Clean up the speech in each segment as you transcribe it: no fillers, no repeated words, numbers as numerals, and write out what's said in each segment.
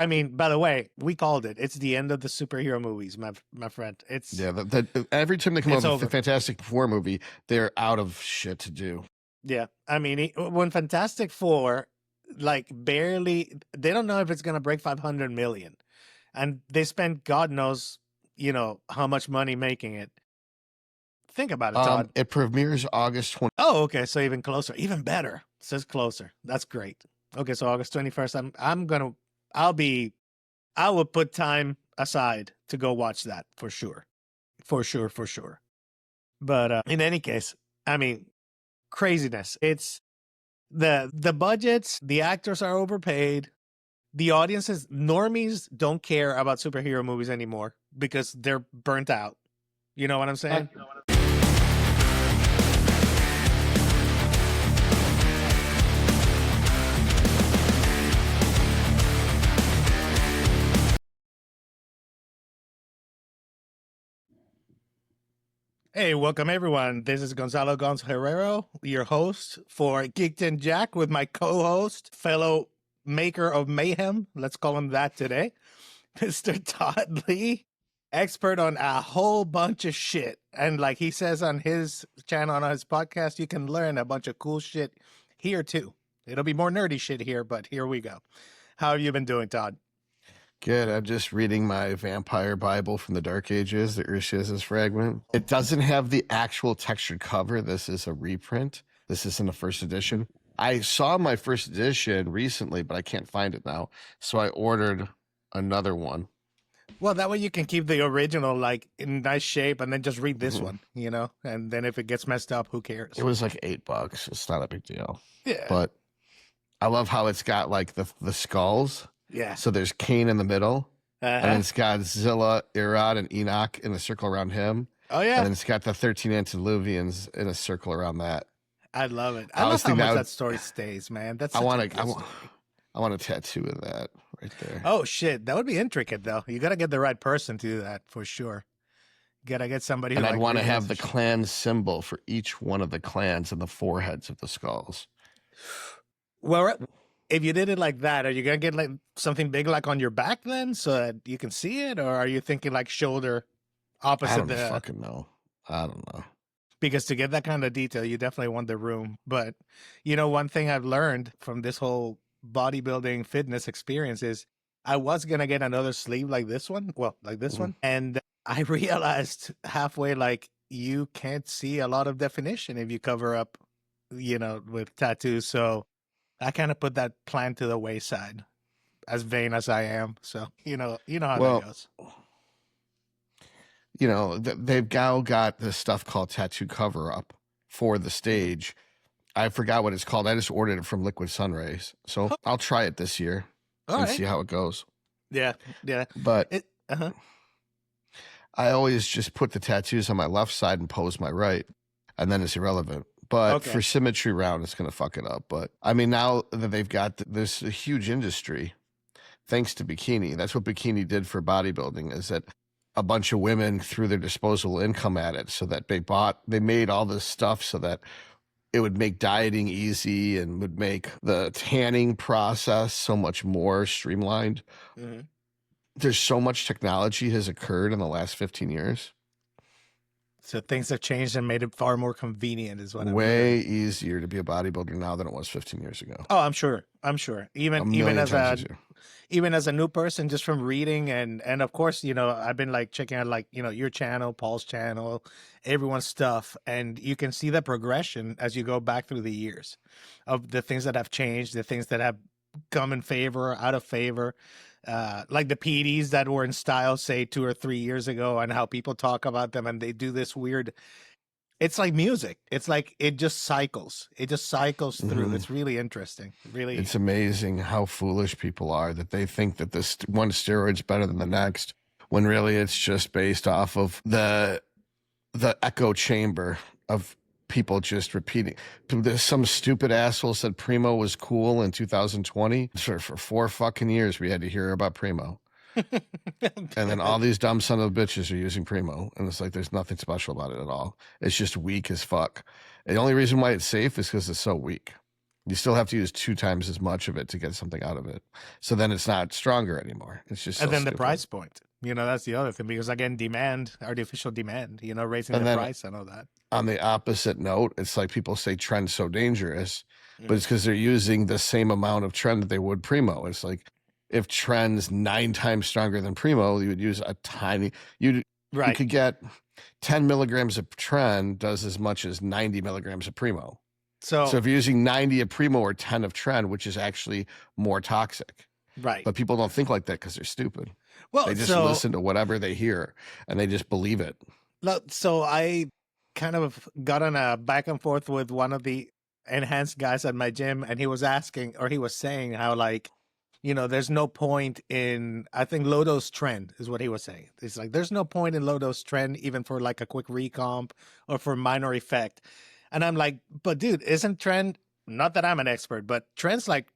I mean, by the way, we called it. It's the end of the superhero movies, my friend. It's every time they come up with over. a Fantastic Four movie, they're out of shit to do. Yeah, I mean, when Fantastic Four, like barely, they don't know if it's gonna break 500 million, and they spent God knows, how much money making it. Think about it, Todd. It premieres August 20. Oh, okay, so even closer, even better. It says closer. That's great. Okay, so August 21st. I will put time aside to go watch that for sure. But in any case, I mean, craziness. It's the budgets, the actors are overpaid. The audiences, normies don't care about superhero movies anymore because they're burnt out. You know what I'm saying? Hey, welcome everyone. This is Gonzalo Herrero, your host for Geeked Jacked with my co-host, fellow maker of mayhem, let's call him that today, Mr. Todd Lee, expert on a whole bunch of shit. And like he says on his channel, on his podcast, you can learn a bunch of cool shit here too. It'll be more nerdy shit here, but here we go. How have you been doing, Todd? Good. I'm just reading my Vampire Bible from the Dark Ages, the Urshia's Fragment. It doesn't have the actual textured cover. This is a reprint. This isn't a first edition. I saw my first edition recently, but I can't find it now. So I ordered another one. Well, that way you can keep the original like in nice shape and then just read this one, and then if it gets messed up, who cares? It was like $8. It's not a big deal. Yeah. But I love how it's got like the skulls. Yeah. So there's Cain in the middle, and it's got Zilla, Irad, and Enoch in a circle around him. Oh, yeah. And then it's got the 13 Antediluvians in a circle around that. I love it. I love how much that story stays, man. That's I want a tattoo of that right there. Oh, shit. That would be intricate, though. You got to get the right person to do that, for sure. You got to get somebody who And I'd want to have the clan symbol for each one of the clans and the foreheads of the skulls. Well, if you did it like that, are you going to get like something big like on your back then so that you can see it? Or are you thinking like shoulder opposite? I don't fucking know. I don't know. Because to get that kind of detail, you definitely want the room. But, one thing I've learned from this whole bodybuilding fitness experience is I was going to get another sleeve like this one. Well, like this one. And I realized halfway, like, you can't see a lot of definition if you cover up, with tattoos. So I kind of put that plan to the wayside, as vain as I am. So, you know how that goes. They've now got this stuff called tattoo cover up for the stage. I forgot what it's called. I just ordered it from Liquid Sunrays. So I'll try it this year and see how it goes. Yeah. Yeah. But I always just put the tattoos on my left side and pose my right, and then it's irrelevant. But for symmetry round, it's going to fuck it up. But I mean, now that they've got this a huge industry, thanks to bikini. That's what bikini did for bodybuilding, is that a bunch of women threw their disposable income at it, so that they made all this stuff so that it would make dieting easy and would make the tanning process so much more streamlined. Mm-hmm. There's so much technology has occurred in the last 15 years. So things have changed and made it far more convenient is what I'm way easier to be a bodybuilder now than it was 15 years ago. Oh, I'm sure. Even as a new person, just from reading and of course, I've been like checking out like, your channel, Paul's channel, everyone's stuff. And you can see the progression as you go back through the years of the things that have changed, the things that have come in favor, out of favor. Like the PDs that were in style, say 2 or 3 years ago, and how people talk about them, and they do this weird. It's like music. It's like it just cycles. It just cycles through. Mm-hmm. It's really interesting. It's amazing how foolish people are that they think that this one steroid's better than the next, when really it's just based off of the echo chamber of people just repeating. Some stupid asshole said Primo was cool in 2020. For 4 fucking years, we had to hear about Primo. And then all these dumb son of bitches are using Primo. And it's like, there's nothing special about it at all. It's just weak as fuck. The only reason why it's safe is because it's so weak. You still have to use 2 times as much of it to get something out of it. So then it's not stronger anymore. It's just and then stupid. The price point. That's the other thing, because again, demand, artificial demand, raising the price and all that. On the opposite note, it's like people say trend's so dangerous, but it's because they're using the same amount of trend that they would primo. It's like if trend's 9 times stronger than primo, you would use a tiny, you could get 10 milligrams of trend does as much as 90 milligrams of primo. So if you're using 90 of primo or 10 of trend, which is actually more toxic. Right. But people don't think like that because they're stupid. Well, they just listen to whatever they hear and they just believe it. So I kind of got on a back and forth with one of the enhanced guys at my gym, and he was saying how, like, there's no point in, I think, low dose trend is what he was saying. It's like, there's no point in low dose trend, even for like a quick recomp or for minor effect. And I'm like, but dude, isn't trend, not that I'm an expert, but trend's like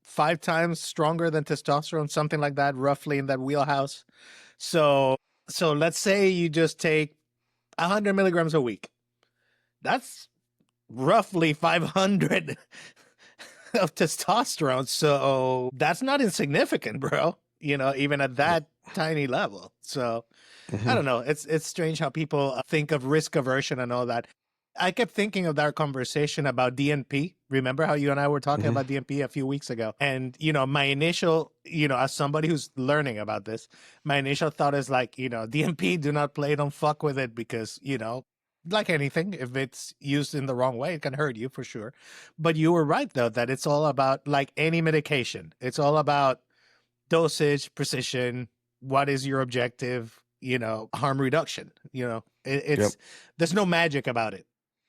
5 times stronger than testosterone, something like that, roughly in that wheelhouse. So let's say you just take 100 milligrams a week. That's roughly 500 of testosterone. So that's not insignificant, bro. Even at that tiny level. So I don't know. It's strange how people think of risk aversion and all that. I kept thinking of that conversation about DNP. Remember how you and I were talking about DNP a few weeks ago? And, my initial, as somebody who's learning about this, my initial thought is like, DNP, do not play, don't fuck with it, because, like anything, if it's used in the wrong way, it can hurt you for sure. But you were right, though, that it's all about, like any medication, it's all about dosage, precision, what is your objective, harm reduction. There's no magic about it.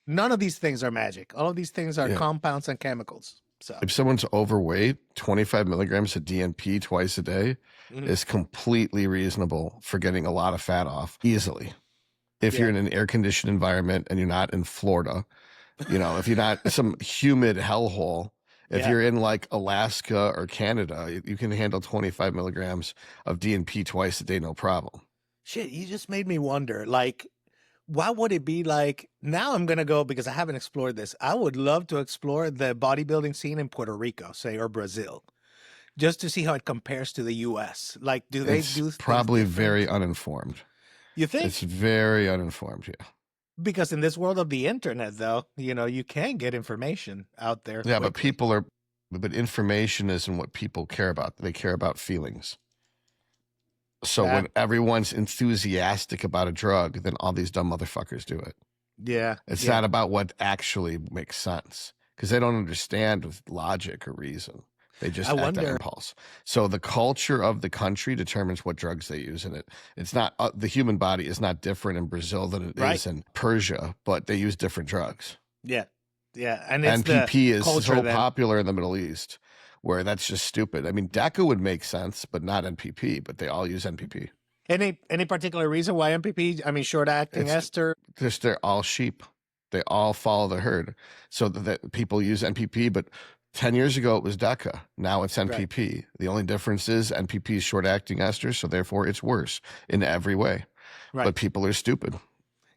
None of these things are magic. All of these things are compounds and chemicals. So if someone's overweight, 25 milligrams of DNP twice a day is completely reasonable for getting a lot of fat off easily. If you're in an air-conditioned environment and you're not in Florida, if you're not some humid hellhole, if you're in like Alaska or Canada, you can handle 25 milligrams of DNP twice a day, no problem. Shit, you just made me wonder, like, what would it be like? Now I'm going to go, because I haven't explored this. I would love to explore the bodybuilding scene in Puerto Rico, say, or Brazil, just to see how it compares to the U.S. Like, do they do probably very uninformed. You think? It's very uninformed, yeah. Because in this world of the internet, though, you can get information out there. Yeah, quickly. But information isn't what people care about. They care about feelings. So when everyone's enthusiastic about a drug, then all these dumb motherfuckers do it. Yeah. It's not about what actually makes sense, because they don't understand with logic or reason. They just act on impulse. So the culture of the country determines what drugs they use in it. It's not the human body is not different in Brazil than it is in Persia, but they use different drugs. Yeah. Yeah. And it's NPP is so popular in the Middle East, where that's just stupid. I mean, DECA would make sense, but not NPP, but they all use NPP. Any particular reason why NPP? I mean, short-acting ester? Just they're all sheep. They all follow the herd. So that people use NPP, but 10 years ago it was DECA. Now it's NPP. Right. The only difference is NPP is short-acting ester, so therefore it's worse in every way. Right. But people are stupid.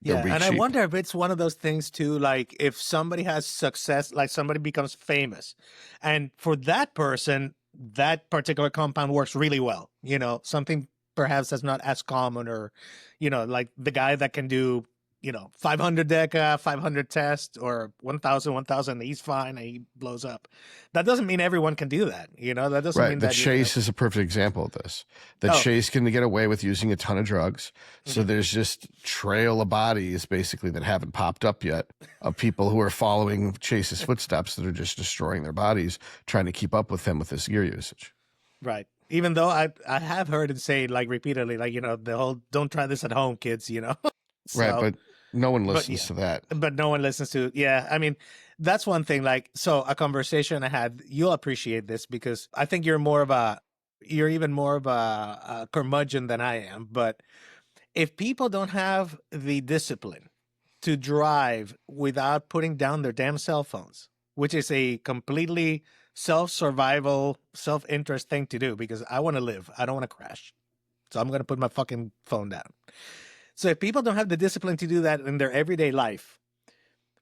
Yeah, and I wonder if it's one of those things too, like if somebody has success, like somebody becomes famous, and for that person, that particular compound works really well. Something perhaps that's not as common, or, like the guy that can do, 500 DECA, 500 test, or 1,000, he's fine and he blows up. That doesn't mean everyone can do that. That doesn't mean that. The chase is a perfect example of this. The chase can get away with using a ton of drugs. So there's just trail of bodies basically that haven't popped up yet of people who are following Chase's footsteps that are just destroying their bodies, trying to keep up with him with his gear usage. Right. Even though I have heard it say, like, repeatedly, like, the whole "don't try this at home, kids," So, right, but no one listens to that. But no one listens to, I mean, that's one thing. Like, so a conversation I had, you'll appreciate this, because I think you're even more of a curmudgeon than I am. But if people don't have the discipline to drive without putting down their damn cell phones, which is a completely self-survival, self-interest thing to do, because I want to live. I don't want to crash. So I'm going to put my fucking phone down. So if people don't have the discipline to do that in their everyday life,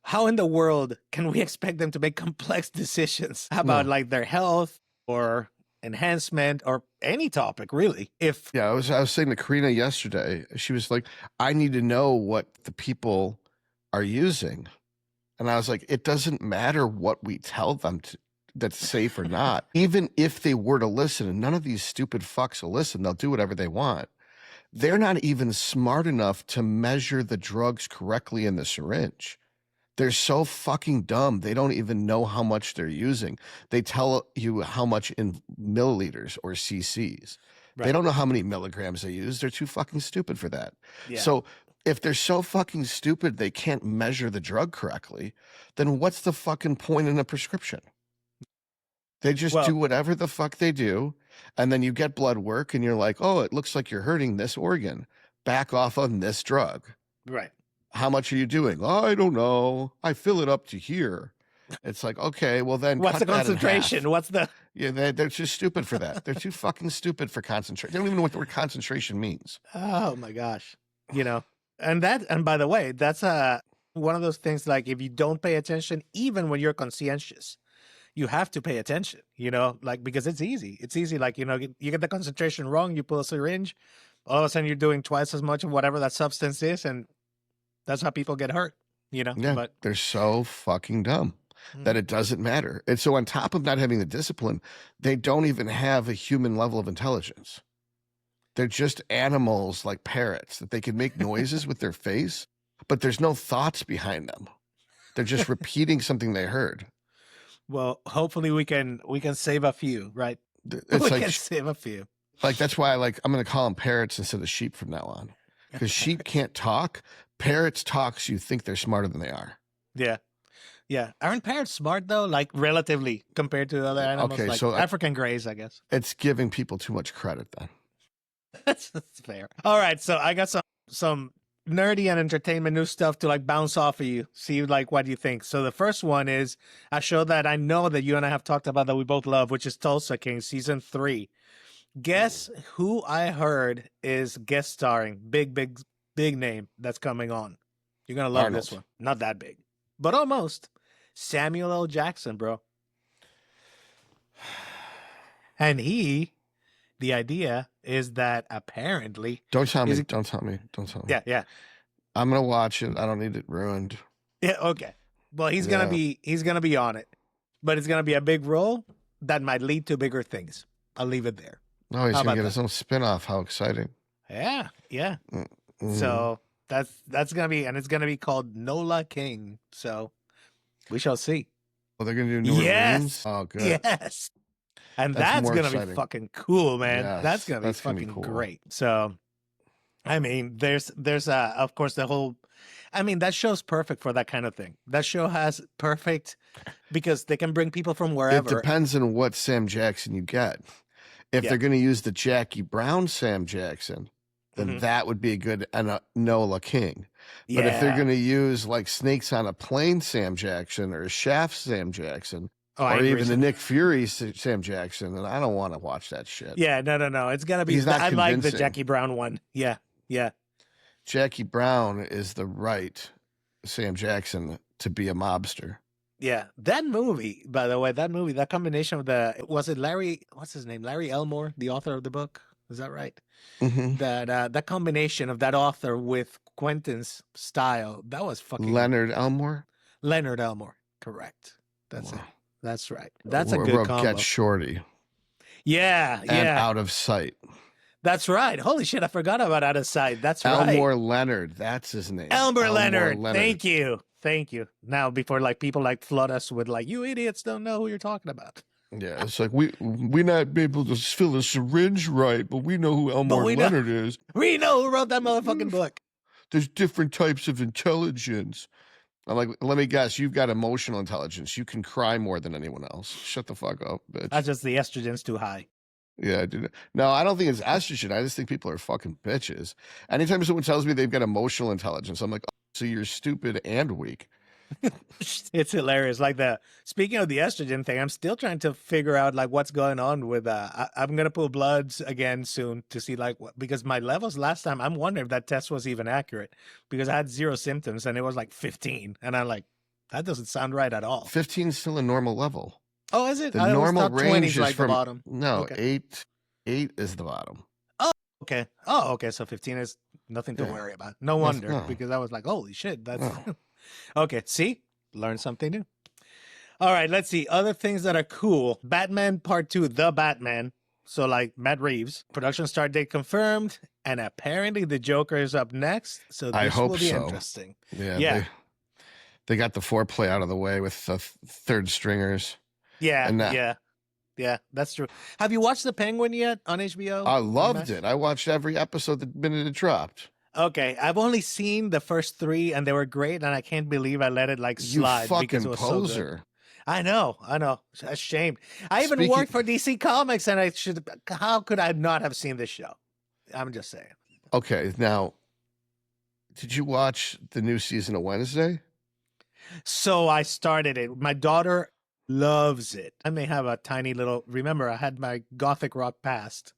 how in the world can we expect them to make complex decisions about like their health or enhancement or any topic really? If I was saying to Karina yesterday, she was like, I need to know what the people are using. And I was like, it doesn't matter what we tell them that's safe or not. Even if they were to listen, and none of these stupid fucks will listen, they'll do whatever they want. They're not even smart enough to measure the drugs correctly in the syringe. They're so fucking dumb. They don't even know how much they're using. They tell you how much in milliliters or cc's. Right. They don't know how many milligrams they use. They're too fucking stupid for that. Yeah. So if they're so fucking stupid they can't measure the drug correctly, then what's the fucking point in a prescription? They just do whatever the fuck they do, and then you get blood work and you're like, oh, it looks like you're hurting this organ. Back off on this drug. Right. How much are you doing? Oh, I don't know. I fill it up to here. It's like, okay, well then what's the concentration? What's the... Yeah, they're just stupid for that. They're too fucking stupid for concentration. They don't even know what the word concentration means. Oh my gosh. You know, and by the way, that's one of those things, like if you don't pay attention, even when you're conscientious, you have to pay attention, you know, like, because it's easy. It's easy. Like, you know, you get the concentration wrong, you pull a syringe, all of a sudden you're doing twice as much of whatever that substance is. And that's how people get hurt, you know? Yeah, but they're so fucking dumb that it doesn't matter. And so on top of not having the discipline, they don't even have a human level of intelligence. They're just animals like parrots that they can make noises with their face, but there's no thoughts behind them. They're just repeating something they heard. Well, hopefully we can save a few, right? We can save a few. Like, that's why I'm going to call them parrots instead of sheep from now on. Because sheep can't talk. Parrots talk, so you think they're smarter than they are. Yeah. Yeah. Aren't parrots smart, though? Like, relatively, compared to other animals? Okay, like so African greys, I guess. It's giving people too much credit, then. That's fair. All right, so I got some nerdy and entertainment news stuff to, like, bounce off of you. See, like, what you think. So the first one is a show that I know that you and I have talked about that we both love, which is Tulsa King, Season 3. Guess who I heard is guest starring? Big name that's coming on. You're going to love this one. Not that big, but almost. Samuel L. Jackson, bro. And the idea is that apparently... Don't tell me. Yeah. I'm going to watch it. I don't need it ruined. Yeah, okay. Well, he's going to be on it, but it's going to be a big role that might lead to bigger things. I'll leave it there. No, he's going to get his own spinoff. How exciting. Yeah. So that's going to be, and it's going to be called Nola King. So we shall see. Well, they're going to do new rooms? Oh, good. Yes. And that's going to be fucking cool, man. Yes, that's going to be fucking cool. Great. So, I mean, there's of course, the whole, I mean, that show's perfect for that kind of thing. That show has perfect, because they can bring people from wherever. It depends on what Sam Jackson you get. If they're going to use the Jackie Brown Sam Jackson, then that would be a good Nola King. But if they're going to use like Snakes on a Plane Sam Jackson or Shaft Sam Jackson, or even the Nick Fury Sam Jackson, then I don't want to watch that shit. Yeah, no. It's going to be, I like the Jackie Brown one. Yeah. Jackie Brown is the right Sam Jackson to be a mobster. Yeah, that movie, by the way, that combination of was it Larry, what's his name? Larry Elmore, the author of the book. Is that right? Mm-hmm. That combination of that author with Quentin's style, that was fucking... Leonard Elmore, correct. That's it. That's right. That's a good combo. Get Shorty. Yeah. And Out of Sight. That's right. Holy shit, I forgot about Out of Sight. That's Elmore right. Elmore Leonard, that's his name. Elmore Leonard. Thank you. Now, before like people like flood us with like, you idiots don't know who you're talking about. Yeah, it's like we not able to fill a syringe right, but we know who Elmore Leonard is. We know who wrote that motherfucking book. There's different types of intelligence. I'm like, let me guess, you've got emotional intelligence. You can cry more than anyone else. Shut the fuck up, bitch. That's just the estrogen's too high. Yeah, I do. No, I don't think it's estrogen. I just think people are fucking bitches. Anytime someone tells me they've got emotional intelligence, I'm like, oh, so you're stupid and weak. It's hilarious. Like speaking of the estrogen thing, I'm still trying to figure out like what's going on with I'm gonna pull bloods again soon to see like because my levels last time, I'm wondering if that test was even accurate because I had 0 symptoms and it was like 15 and I'm like, That doesn't sound right at all. 15 is still a normal level. Oh, is it? The normal range is like from the bottom. No, Okay. 8 is the bottom. Oh, okay. Oh, okay. So 15 is nothing to worry about. No wonder, because I was like, holy shit, that's okay. See, learn something new. All right, let's see other things that are cool. Batman Part 2, The Batman. So like Matt Reeves, production start date confirmed, and apparently the Joker is up next. So this will be interesting. Yeah. They got the foreplay out of the way with the third stringers. Yeah, that's true. Have you watched The Penguin yet on HBO? I loved it. I watched every episode the minute it dropped. Okay, I've only seen the first 3, and they were great, and I can't believe I let it like slide. You fucking because it was poser. So good. I know. Ashamed. I even worked for DC Comics, and how could I not have seen this show? I'm just saying. Okay, now, did you watch the new season of Wednesday? So I started it. My daughter loves it. I may have a tiny little, remember, I had my gothic rock past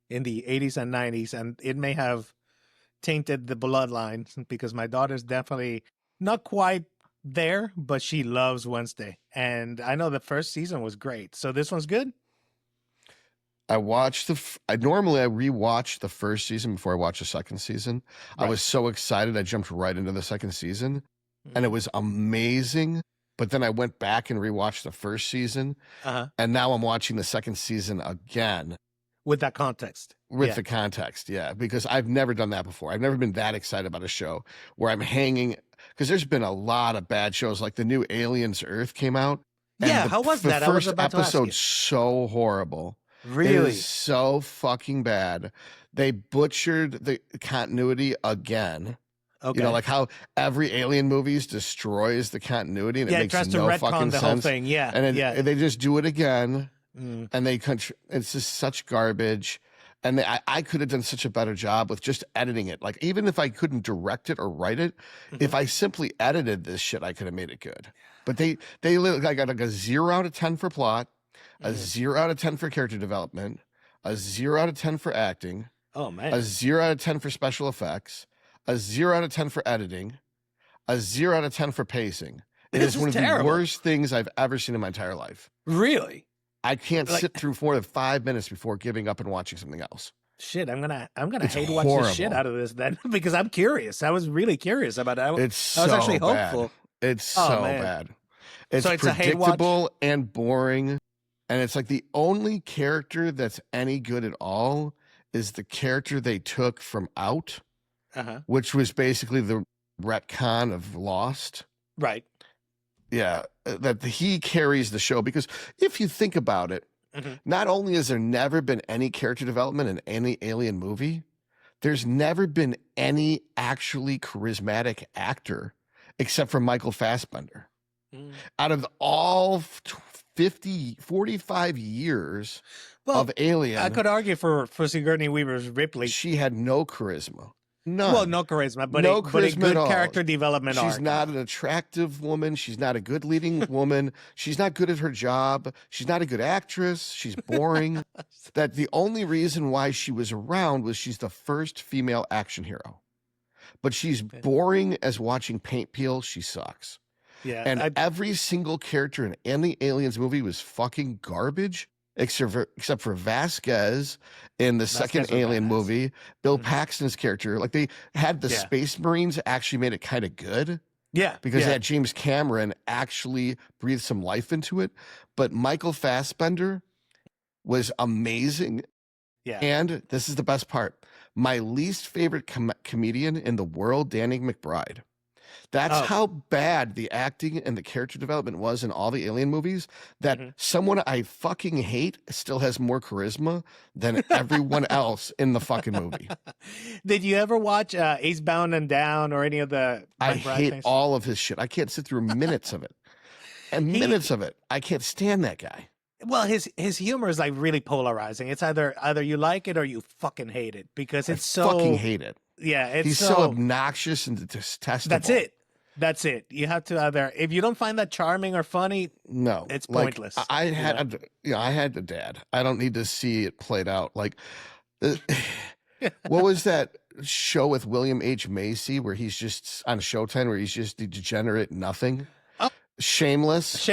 in the 80s and 90s, and it may have tainted the bloodline because my daughter's definitely not quite there, but she loves Wednesday. And I know the first season was great. So this one's good? I watched I rewatch the first season before I watch the second season. Right. I was so excited. I jumped right into the second season and it was amazing. But then I went back and rewatched the first season. And now I'm watching the second season again. With that context. With the context, yeah. Because I've never done that before. I've never been that excited about a show where I'm hanging, because there's been a lot of bad shows. Like the new Aliens Earth came out. Yeah, how was that? The first episode's so horrible. Really? It is so fucking bad. They butchered the continuity again. Okay. You know, like how every Alien movies destroys the continuity and it makes no fucking sense. Whole thing. Yeah, and they just do it again. And it's just such garbage. And I could have done such a better job with just editing it. Like, even if I couldn't direct it or write it, if I simply edited this shit, I could have made it good. But I got like a 0 out of 10 for plot, a 0 out of 10 for character development, a 0 out of 10 for acting. Oh, man. A 0 out of 10 for special effects, a 0 out of 10 for editing, a 0 out of 10 for pacing. It is one of the worst things I've ever seen in my entire life. Really? I can't sit through more than 5 minutes before giving up and watching something else. Shit, I'm gonna hate watch the shit out of this then because I'm curious. I was really curious about it. I was actually hopeful. It's so bad. It's predictable and boring. And it's like the only character that's any good at all is the character they took from Out, which was basically the retcon of Lost. Right. Yeah, that he carries the show, because if you think about it, not only has there never been any character development in any Alien movie, there's never been any actually charismatic actor except for Michael Fassbender. Out of all 45 years of Alien, I could argue for Sigourney Weaver's Ripley. She had no charisma. None. Well, no charisma, but a good character development arc. She's not an attractive woman. She's not a good leading woman. She's not good at her job. She's not a good actress. She's boring. That the only reason why she was around was she's the first female action hero. But she's boring as watching paint peel. She sucks. Yeah. And every single character in any Aliens movie was fucking garbage. Except for Vasquez in the second Alien movie, Bill Paxton's character, like they had the Space Marines actually made it kind of good. Yeah. Because they had James Cameron actually breathe some life into it. But Michael Fassbender was amazing. Yeah. And this is the best part. My least favorite comedian in the world, Danny McBride. That's how bad the acting and the character development was in all the Alien movies, that someone I fucking hate still has more charisma than everyone else in the fucking movie. Did you ever watch Eastbound and Down or any of the... I hate all of his shit. I can't sit through minutes of it. And minutes of it. I can't stand that guy. Well, his humor is like really polarizing. It's either you like it or you fucking hate it, because it's I fucking hate it. Yeah, he's so obnoxious and detestable. That's it. You have to either, if you don't find that charming or funny, no, it's pointless. I had a dad. I don't need to see it played out. Like, what was that show with William H. Macy where he's just on Showtime where he's just a degenerate nothing? Oh, Shameless.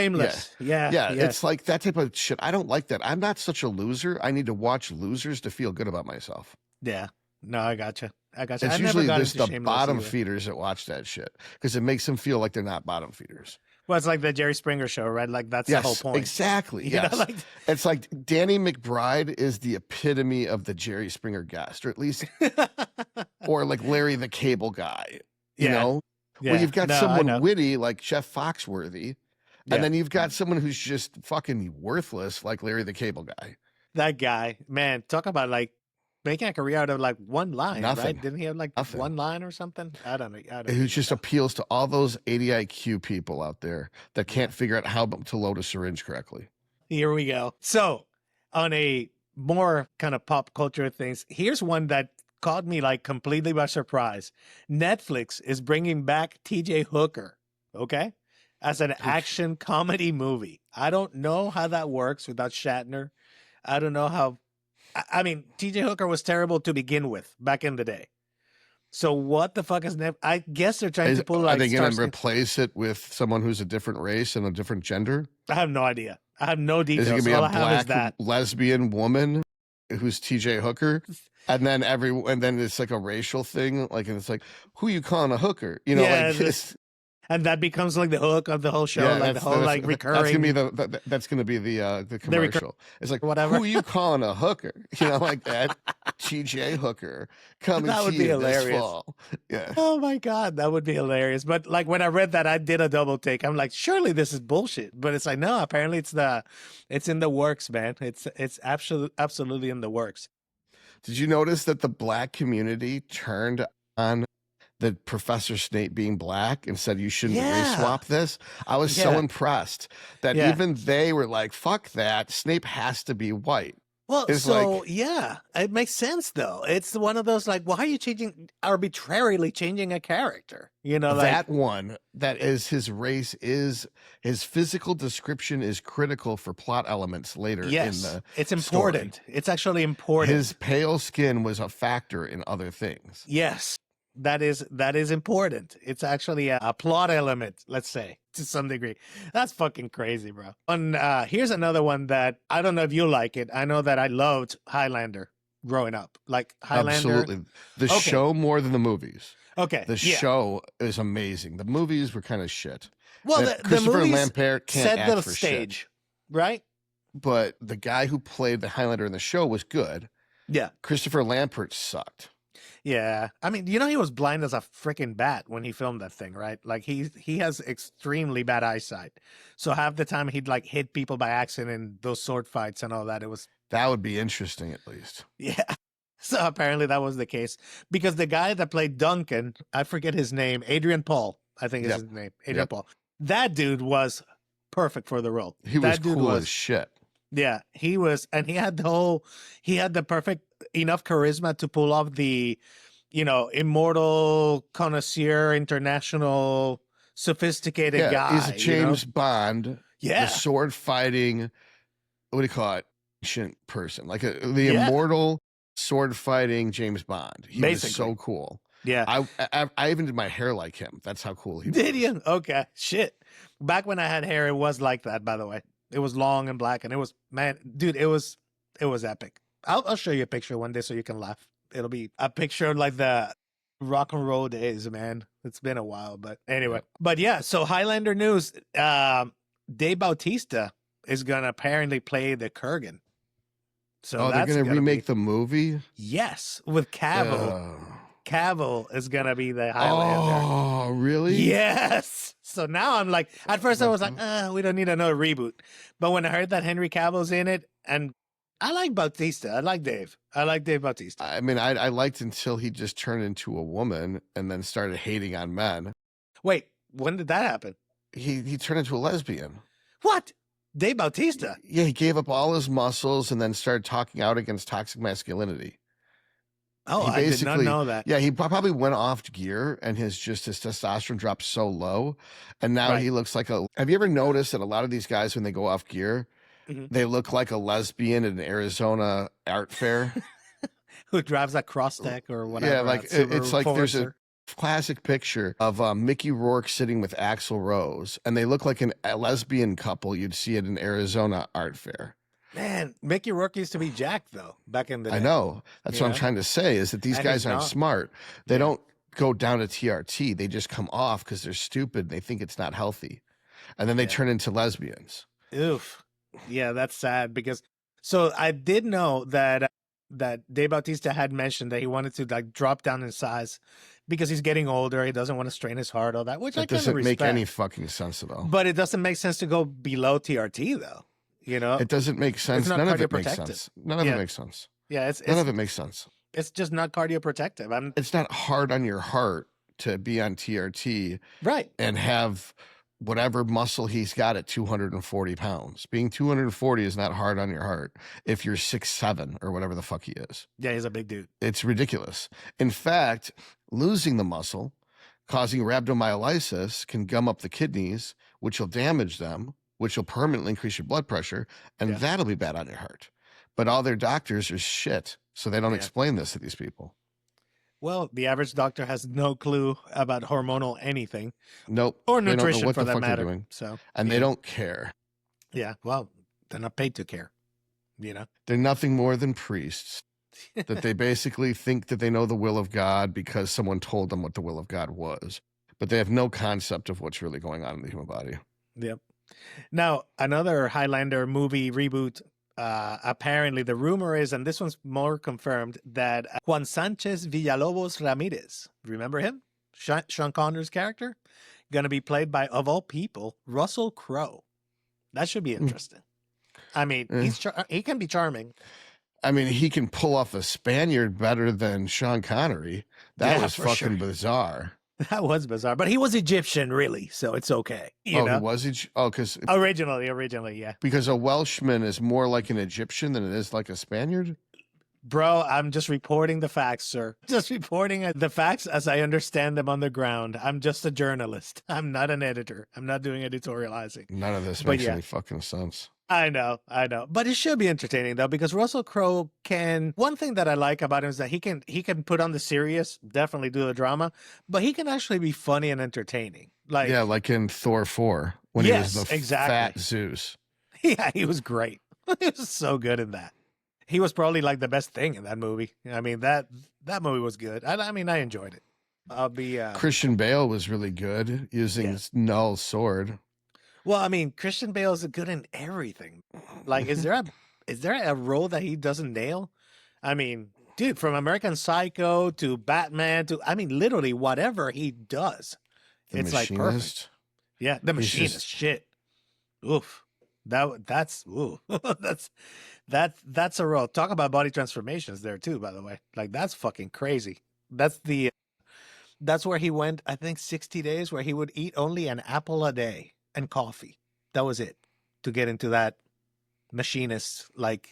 Yeah. It's like that type of shit. I don't like that. I'm not such a loser. I need to watch losers to feel good about myself. Yeah. No, I gotcha. It's usually just the bottom feeders that watch that shit because it makes them feel like they're not bottom feeders. Well, it's like the Jerry Springer show, right? Like that's the whole point. Exactly. Yes. It's like Danny McBride is the epitome of the Jerry Springer guest, or at least, or like Larry the Cable Guy, you know? Yeah. Well, you've got someone witty like Jeff Foxworthy, and then you've got someone who's just fucking worthless like Larry the Cable Guy. That guy, man, talk about like making a career out of like one line, right? Didn't he have like one line or something? I don't know. It just appeals to all those 80 IQ people out there that can't figure out how to load a syringe correctly. Here we go. So on a more kind of pop culture things, here's one that caught me like completely by surprise. Netflix is bringing back TJ Hooker, okay, as an action comedy movie. I don't know how that works without Shatner. I don't know how. I mean, TJ Hooker was terrible to begin with back in the day. So what the fuck is I guess they're trying to pull like. Are they going to replace it with someone who's a different race and a different gender? I have no idea. I have no details. Is it going to be a black lesbian woman who's TJ Hooker? And then it's like a racial thing, like, and it's like, who you calling a hooker? You know, like this. And that becomes like the hook of the whole show, like the whole like recurring. That's gonna be the commercial. It's like, whatever. Who you calling a hooker? You know, like that. TJ Hooker coming to you hilarious. This fall. Yeah. Oh my God, that would be hilarious. But like when I read that, I did a double take. I'm like, surely this is bullshit. But it's like, no, apparently it's in the works, man. It's absolutely in the works. Did you notice that the black community turned on the Professor Snape being black and said you shouldn't race swap this? I was so impressed that even they were like, fuck that. Snape has to be white. Well, it makes sense though. It's one of those like, why are you arbitrarily changing a character? You know, that one that is his race is his physical description is critical for plot elements later in the it's important. Story. It's actually important. His pale skin was a factor in other things. Yes. That is important. It's actually a plot element, let's say, to some degree. That's fucking crazy, bro. And here's another one that I don't know if you like it. I know that I loved Highlander growing up. Like Highlander. Absolutely. The show more than the movies. Okay. The show is amazing. The movies were kind of shit. Well, the movies Lampert can't set the stage, shit. Right? But the guy who played the Highlander in the show was good. Yeah. Christopher Lampert sucked. Yeah. I mean, you know, he was blind as a freaking bat when he filmed that thing, right? Like he has extremely bad eyesight. So half the time he'd like hit people by accident in those sword fights and all that. That would be interesting at least. Yeah. So apparently that was the case because the guy that played Duncan, I forget his name, Adrian Paul, I think is his name, Adrian Paul. That dude was perfect for the role. He was cool as shit. Yeah, he was, and he had the perfect enough charisma to pull off the, you know, immortal connoisseur, international, sophisticated guy. He's a James Bond. Yeah, the sword fighting. What do you call it? Ancient person, like the immortal sword fighting James Bond. He was so cool. Yeah, I even did my hair like him. That's how cool he was. Did you? Okay, shit. Back when I had hair, it was like that. By the way. It was long and black, and it was, man, dude, it was epic. I'll show you a picture one day so you can laugh. It'll be a picture of like the rock and roll days, man. It's been a while, but anyway. But yeah, so Highlander news. Dave Bautista is gonna apparently play the Kurgan. So they're gonna remake the movie? Yes, with Cavill. Cavill is gonna be the Highlander. Oh, really? Yes. So now I'm like, at first I was like, we don't need another reboot. But when I heard that Henry Cavill's in it, and I like Bautista. I like Dave. I like Dave Bautista. I mean, I liked until he just turned into a woman and then started hating on men. Wait, when did that happen? He turned into a lesbian. What? Dave Bautista? Yeah, he gave up all his muscles and then started talking out against toxic masculinity. Oh, I did not know that. Yeah, he probably went off gear and his testosterone dropped so low. And now he looks like have you ever noticed that a lot of these guys, when they go off gear, they look like a lesbian at an Arizona art fair? Who drives a cross deck or whatever. Yeah, like it's like classic picture of Mickey Rourke sitting with Axl Rose, and they look like a lesbian couple you'd see at an Arizona art fair. Man, Mickey Rourke used to be jacked, though, back in the day. I know. That's what I'm trying to say, is that these guys aren't smart. They don't go down to TRT. They just come off because they're stupid and they think it's not healthy. And then they turn into lesbians. Oof. Yeah, that's sad because... So I did know that Dave Bautista had mentioned that he wanted to like drop down in size because he's getting older. He doesn't want to strain his heart, all that, which I kind of respect. Doesn't make any fucking sense at all. But it doesn't make sense to go below TRT, though. You know, it doesn't make sense. None of it makes sense. None of it makes sense. Yeah, none of it makes sense. It's just not cardioprotective. It's not hard on your heart to be on TRT, right? And have whatever muscle he's got at 240 pounds. Being 240 is not hard on your heart if you're 6'7" or whatever the fuck he is. Yeah, he's a big dude. It's ridiculous. In fact, losing the muscle, causing rhabdomyolysis, can gum up the kidneys, which will damage them, which will permanently increase your blood pressure, and that'll be bad on your heart. But all their doctors are shit, so they don't explain this to these people. Well, the average doctor has no clue about hormonal anything. Nope. Or nutrition for that matter. So, and they don't care. Yeah, well, they're not paid to care, you know? They're nothing more than priests. That they basically think that they know the will of God because someone told them what the will of God was. But they have no concept of what's really going on in the human body. Yep. Now, another Highlander movie reboot, apparently the rumor is, and this one's more confirmed, that Juan Sanchez Villalobos Ramirez, remember him? Sean Connery's character? Going to be played by, of all people, Russell Crowe. That should be interesting. I mean, he can be charming. I mean, he can pull off a Spaniard better than Sean Connery. That was fucking bizarre. That was bizarre, but he was Egyptian, really, so it's okay. You know? He was because originally, yeah. Because a Welshman is more like an Egyptian than it is like a Spaniard. Bro, I'm just reporting the facts, sir. Just reporting the facts as I understand them on the ground. I'm just a journalist. I'm not an editor. I'm not doing editorializing. None of this makes any fucking sense. I know. But it should be entertaining though, because Russell Crowe can, one thing that I like about him is that he can put on the serious, definitely do the drama, but he can actually be funny and entertaining. Like in Thor 4 when he was the fat Zeus. Yeah, he was great. He was so good in that. He was probably like the best thing in that movie. I mean, that movie was good. I mean, I enjoyed it. I'll be Christian Bale was really good using Null's sword. Well, I mean, Christian Bale is good in everything. Like, is there a role that he doesn't nail? I mean, dude, from American Psycho to Batman to, I mean, literally whatever he does, it's like perfect. Yeah, the Machinist, shit. Oof, that's that's a role. Talk about body transformations there too. By the way, like that's fucking crazy. That's where he went. I think 60 days where he would eat only an apple a day and coffee. That was it to get into that machinist like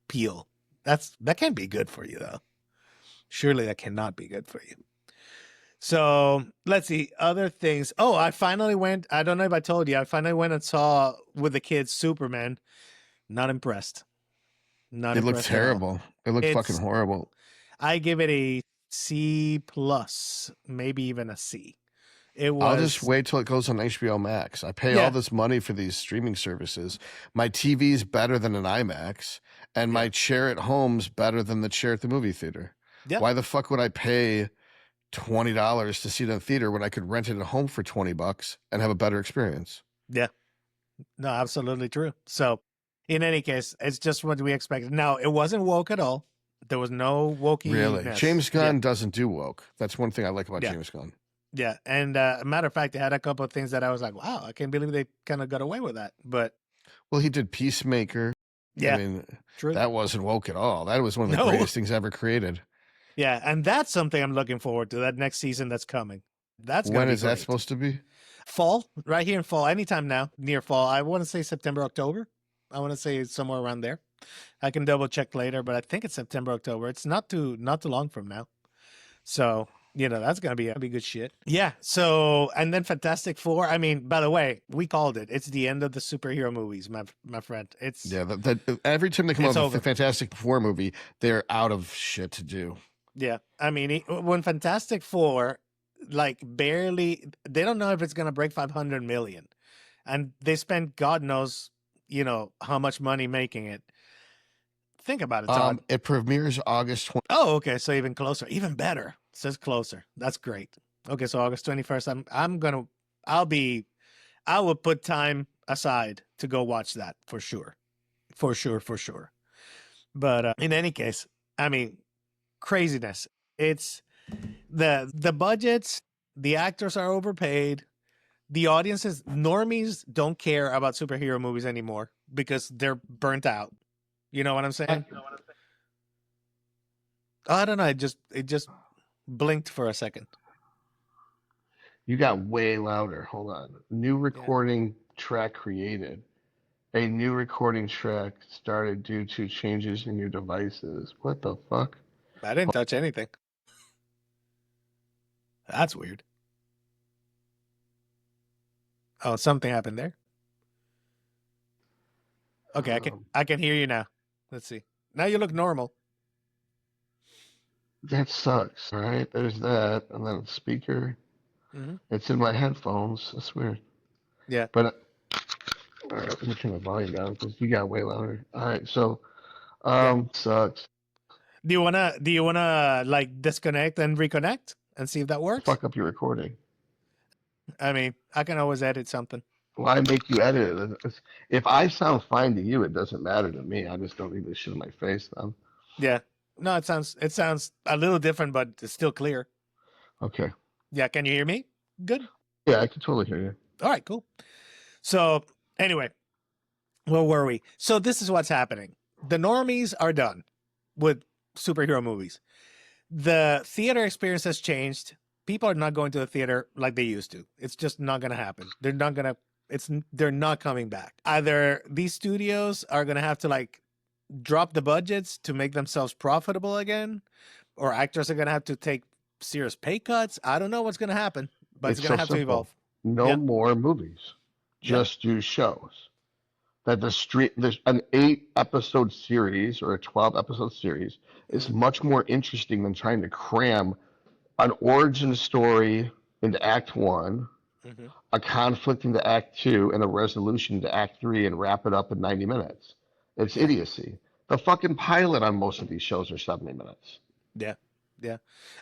peel. That can't be good for you though. Surely that cannot be good for you. So let's see other things. Oh, I finally went. I don't know if I told you. I finally went and saw with the kids Superman. Not impressed. It looked terrible. It looked fucking horrible. I give it a C+, maybe even a C. I'll just wait till it goes on HBO Max. I pay all this money for these streaming services. My TV's better than an IMAX, and my chair at home's better than the chair at the movie theater. Yep. Why the fuck would I pay $20 to see it in the theater when I could rent it at home for $20 and have a better experience? Yeah. No, absolutely true. So in any case, it's just what we expected. Now, it wasn't woke at all. There was no wokeness. Really? James Gunn doesn't do woke. That's one thing I like about James Gunn. Yeah, and a matter of fact, they had a couple of things that I was like, wow, I can't believe they kind of got away with that. But well, he did Peacemaker. Yeah, I mean, true. That wasn't woke at all. That was one of the greatest things ever created. Yeah, and that's something I'm looking forward to, that next season that's coming. That's when is that supposed to be? Fall, right here in fall, anytime now, near fall. I want to say September, October. I want to say somewhere around there. I can double check later, but I think it's September, October. It's not too long from now. So, you know, that's going to be good shit. Yeah. So, and then Fantastic Four. I mean, by the way, we called it. It's the end of the superhero movies, my friend. It's every time they come up with the Fantastic Four movie, they're out of shit to do. Yeah. I mean, when Fantastic Four like barely, they don't know if it's going to break 500 million. And they spent God knows, how much money making it. Think about it, Todd. It premieres August 20. Oh, okay. So even closer, even better. It says closer. That's great. Okay. So August 21st, I will put time aside to go watch that for sure. For sure. But in any case, I mean, craziness. It's the budgets, the actors are overpaid. The audiences, normies don't care about superhero movies anymore because they're burnt out. You know what I'm saying? I don't know. It just blinked for a second. You got way louder. Hold on. New recording track created. A new recording track started due to changes in your devices. What the fuck? I didn't touch anything. That's weird. Oh, something happened there. Okay, I can hear you now. Let's see. Now you look normal. That sucks. All right, there's that, and then speaker. Mm-hmm. It's in my headphones. That's weird. Yeah. But all right, let me turn the volume down because you got way louder. All right, so sucks. Do you wanna like disconnect and reconnect and see if that works? Fuck up your recording. I mean, I can always edit something. Why make you edit it? If I sound fine to you, it doesn't matter to me. I just don't need this shit in my face, then. Yeah. No, it sounds a little different, but it's still clear. Okay. Yeah, can you hear me? Good. Yeah, I can totally hear you. All right, cool. So anyway, where were we? So this is what's happening. The normies are done with superhero movies. The theater experience has changed. People are not going to the theater like they used to. It's just not going to happen. They're not coming back. Either these studios are going to have to like drop the budgets to make themselves profitable again, or actors are going to have to take serious pay cuts. I don't know what's going to happen, but it's going to have to evolve. No more movies. Just do shows. That there's an 8-episode series or a 12-episode series is much more interesting than trying to cram an origin story into Act 1, a conflict into Act 2, and a resolution into Act 3 and wrap it up in 90 minutes. It's idiocy. The fucking pilot on most of these shows are 70 minutes. Yeah.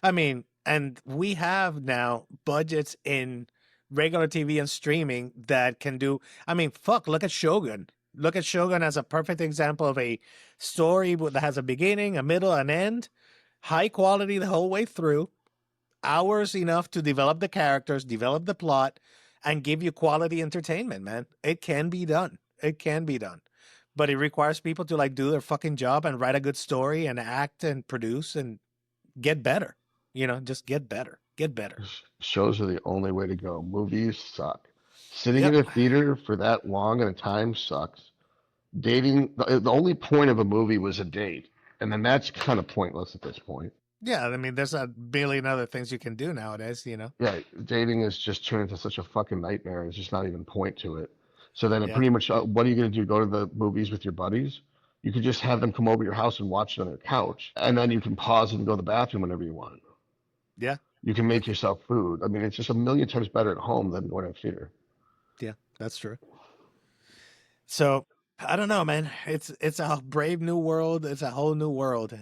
I mean, and we have now budgets in regular TV and streaming that can do, I mean, look at Shogun. Look at Shogun as a perfect example of a story that has a beginning, a middle, an end, high quality the whole way through, hours enough to develop the characters, develop the plot, and give you quality entertainment, man. It can be done. But it requires people to like do their fucking job and write a good story and act and produce and get better. Just get better. Shows are the only way to go. Movies suck. Sitting in a theater for that long at a time sucks. Dating, the only point of a movie was a date. And then that's kind of pointless at this point. Yeah, I mean, there's a billion other things you can do nowadays, Yeah, dating is just turned into such a fucking nightmare. There's just not even point to it. So then pretty much, what are you going to do? Go to the movies with your buddies? You could just have them come over your house and watch it on your couch. And then you can pause and go to the bathroom whenever you want. Yeah. You can make yourself food. I mean, it's just a million times better at home than going to a theater. Yeah, that's true. So, I don't know, man. It's a brave new world. It's a whole new world,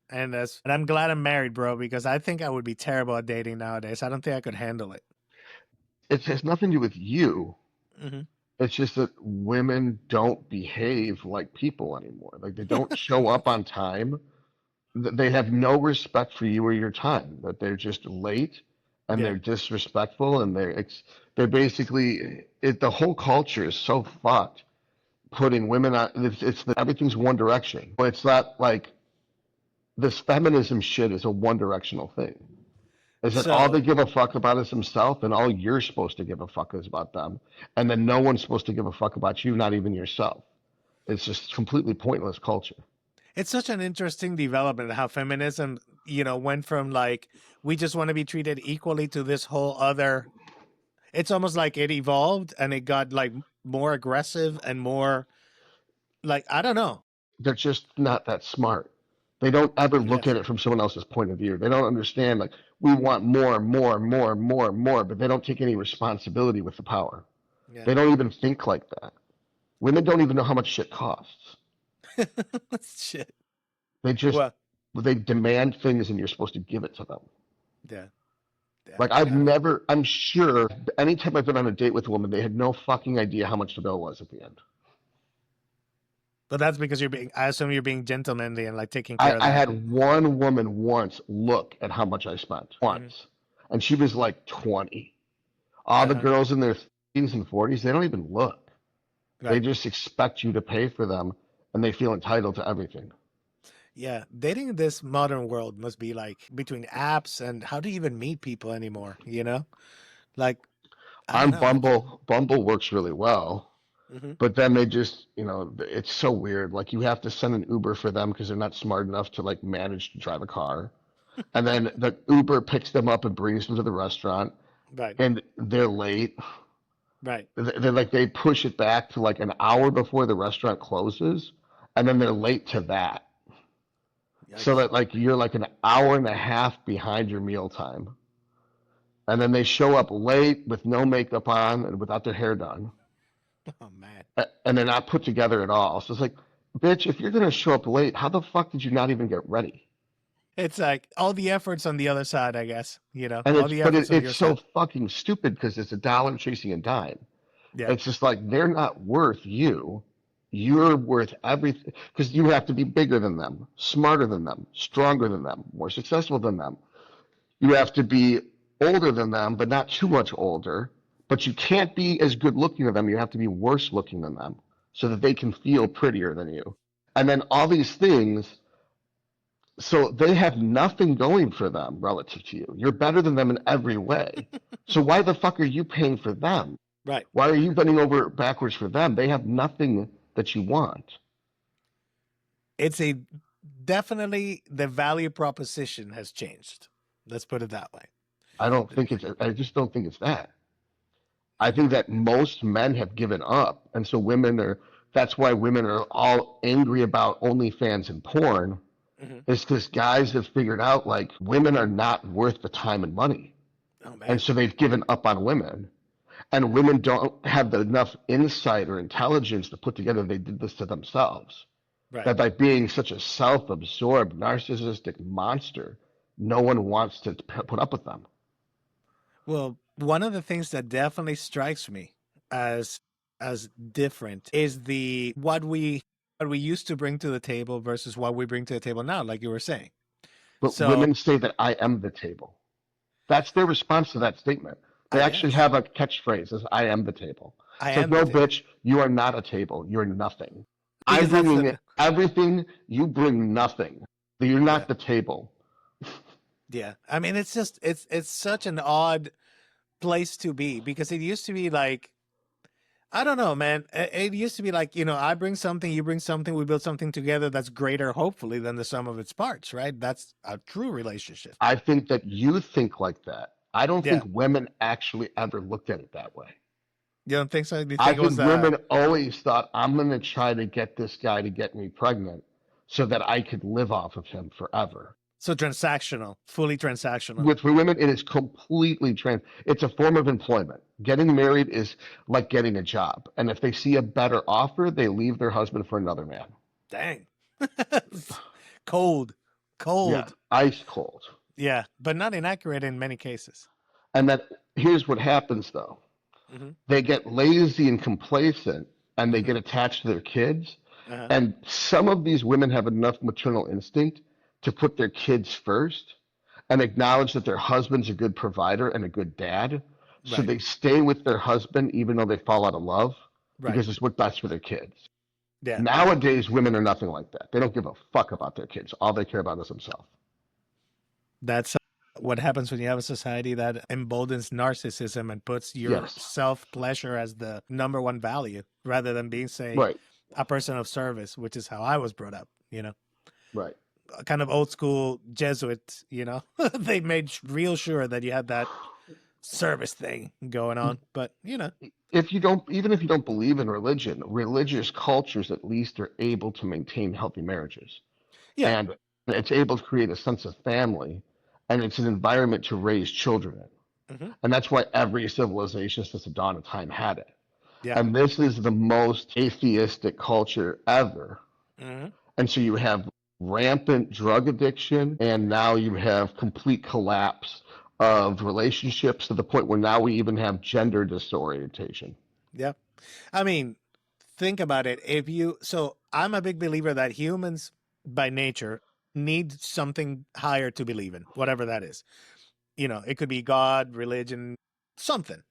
And I'm glad I'm married, bro, because I think I would be terrible at dating nowadays. I don't think I could handle it. It has nothing to do with you. Mm-hmm. It's just that women don't behave like people anymore. Like they don't show up on time. They have no respect for you or your time. That they're just late and they're disrespectful and they're basically the whole culture is so fucked. Putting women on everything's one direction. But it's not like this feminism shit is a one-directional thing. Is that all they give a fuck about is themselves, and all you're supposed to give a fuck is about them, and then no one's supposed to give a fuck about you, not even yourself. It's just completely pointless culture. It's such an interesting development how feminism, went from like we just want to be treated equally to this whole other. It's almost like it evolved and it got like more aggressive and more like I don't know. They're just not that smart. They don't ever look at it from someone else's point of view. They don't understand, like, we want more, but they don't take any responsibility with the power. Yeah. They don't even think like that. Women don't even know how much shit costs. Shit. They just, they demand things and you're supposed to give it to them. Yeah. Like, I'm sure, anytime I've been on a date with a woman, they had no fucking idea how much the bill was at the end. But that's because I assume you're being gentlemanly and like taking care of that. I had one woman once look at how much I spent once, and she was like 20. All the girls in their 30s and 40s, they don't even look. Right. They just expect you to pay for them, and they feel entitled to everything. Yeah, dating in this modern world must be like between apps and how do you even meet people anymore, you know? Like, on Bumble, Bumble works really well. But then they just, you know, it's so weird. Like, you have to send an Uber for them because they're not smart enough to like manage to drive a car. And then the Uber picks them up and brings them to the restaurant. Right. And they're late. Right. They're like, they push it back to like an hour before the restaurant closes. And then they're late to that. Yikes. So that like you're like an hour and a half behind your meal time. And then they show up late with no makeup on and without their hair done. Oh, man. And they're not put together at all. So it's like, bitch, if you're going to show up late, how the fuck did you not even get ready? It's like all the efforts on the other side, I guess, you know. And all the efforts it's so fucking stupid because it's a dollar chasing a dime. Yeah. It's just like, they're not worth you. You're worth everything because you have to be bigger than them, smarter than them, stronger than them, more successful than them. You have to be older than them, but not too much older. But you can't be as good looking as them. You have to be worse looking than them so that they can feel prettier than you. And then all these things, so they have nothing going for them relative to you. You're better than them in every way. So why the fuck are you paying for them? Right. Why are you bending over backwards for them? They have nothing that you want. It's definitely the value proposition has changed. Let's put it that way. I just don't think it's that. I think that most men have given up. And so that's why women are all angry about OnlyFans and porn. Is because guys have figured out like women are not worth the time and money. Oh, man. And so they've given up on women. And women don't have enough insight or intelligence to put together they did this to themselves. Right. That by being such a self-absorbed, narcissistic monster, no one wants to put up with them. Well, one of the things that definitely strikes me as different is what we used to bring to the table versus what we bring to the table now, like you were saying. But women say that I am the table. That's their response to that statement. They actually have a catchphrase as I am the table. Bitch, you are not a table. You're nothing. I'm bringing everything. You bring nothing. You're not the table. Yeah. I mean, it's just, it's such an odd place to be because it used to be like, I don't know, man. It used to be like, you know, I bring something, you bring something, we build something together that's greater, hopefully, than the sum of its parts, right? That's a true relationship. I think that you think like that. I don't think women actually ever looked at it that way. You don't think so? I think women always thought, I'm going to try to get this guy to get me pregnant so that I could live off of him forever. So transactional, fully transactional. For women, it is completely it's a form of employment. Getting married is like getting a job. And if they see a better offer, they leave their husband for another man. Dang. Cold. Yeah, ice cold. Yeah, but not inaccurate in many cases. And here's what happens, though. They get lazy and complacent, and they get attached to their kids. And some of these women have enough maternal instinct to put their kids first and acknowledge that their husband's a good provider and a good dad. Right. So they stay with their husband even though they fall out of love because it's what's best for their kids. Yeah. Nowadays, women are nothing like that. They don't give a fuck about their kids. All they care about is themselves. That's what happens when you have a society that emboldens narcissism and puts your self-pleasure as the number one value rather than being, say, a person of service, which is how I was brought up, you know? Right. Kind of old school Jesuit, you know? They made real sure that you had that service thing going on, but, you know. Even if you don't believe in religion, religious cultures at least are able to maintain healthy marriages. Yeah. And It's able to create a sense of family, and it's an environment to raise children in. Mm-hmm. And that's why every civilization since the dawn of time had it. Yeah. And this is the most atheistic culture ever. Mm-hmm. And so you have rampant drug addiction, and now you have complete collapse of relationships to the point where now we even have gender disorientation. Yeah. I mean, think about it. So I'm a big believer that humans by nature need something higher to believe in, whatever that is. It could be God, religion, something.